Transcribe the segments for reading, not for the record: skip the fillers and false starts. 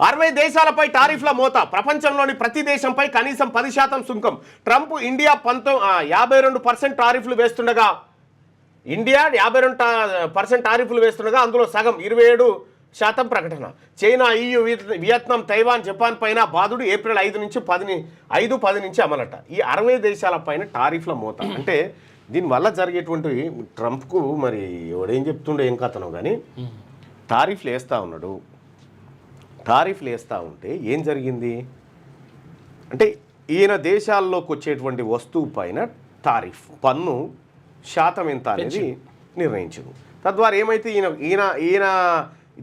60 దేశాలపై టారిఫ్ల మోత, ప్రపంచంలోని ప్రతి దేశంపై కనీసం 10% సుంకం. ట్రంప్ ఇండియా 52% టారిఫ్లు వేస్తుండగా ఇండియా 52% టారిఫ్లు వేస్తుండగా అందులో సగం 27% ప్రకటన. China, EU, Vietnam, Taiwan, Japan పైన బాదుడు ఏప్రిల్ 5 నుంచి 10 నుంచి అమలట. ఈ 60 దేశాల పైన టారిఫ్ల మోత అంటే దీనివల్ల జరిగేటువంటి ట్రంప్కు మరి ఎవడేం చెప్తుండే ఏం కథనో కానీ టారిఫ్లు వేస్తూ ఉన్నాడు. టారిఫ్లు వేస్తూ ఉంటే ఏం జరిగింది అంటే ఈయన దేశాల్లోకి వచ్చేటువంటి వస్తువు పైన టారిఫ్ పన్ను శాతం ఎంత అనేది నిర్ణయించదు. తద్వారా ఏమైతే ఈయన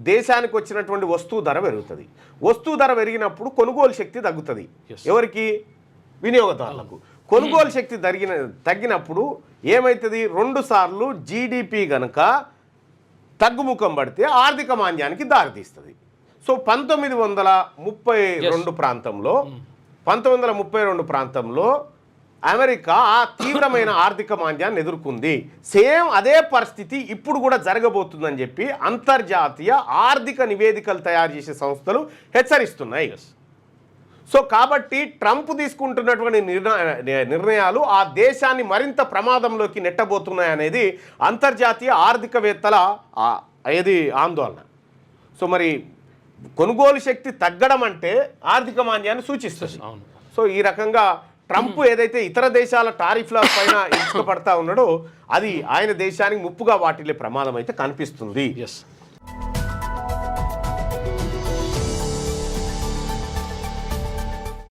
దేశానికి వచ్చినటువంటి వస్తువు ధర పెరుగుతుంది. వస్తువు ధర పెరిగినప్పుడు కొనుగోలు శక్తి తగ్గుతుంది. ఎవరికి? వినియోగదారులకు. కొనుగోలు శక్తి తగ్గినప్పుడు ఏమవుతుంది? 2 సార్లు జీడిపి గనక తగ్గుముఖం పడితే ఆర్థిక మాంద్యానికి దారితీస్తుంది. సో 1932 ప్రాంతంలో అమెరికా ఆ తీవ్రమైన ఆర్థిక మాంద్యాన్ని ఎదుర్కొంది. సేమ్ అదే పరిస్థితి ఇప్పుడు కూడా జరగబోతుందని చెప్పి అంతర్జాతీయ ఆర్థిక నివేదికలు తయారు చేసే సంస్థలు హెచ్చరిస్తున్నాయి. సో కాబట్టి ట్రంప్ తీసుకుంటున్నటువంటి నిర్ణయాలు ఆ దేశాన్ని మరింత ప్రమాదంలోకి నెట్టబోతున్నాయనేది అంతర్జాతీయ ఆర్థికవేత్తల ఆందోళన. సో మరి కొనుగోలు శక్తి తగ్గడం అంటే ఆర్థిక మాంద్యాన్ని సూచిస్తుంది. సో ఈ రకంగా ట్రంప్ ఏదైతే ఇతర దేశాల టారిఫ్ల పైన ఇసుకపడతా ఉన్నాడో అది ఆయన దేశానికి ముప్పుగా వాటిల్లే ప్రమాదం అయితే కనిపిస్తుంది.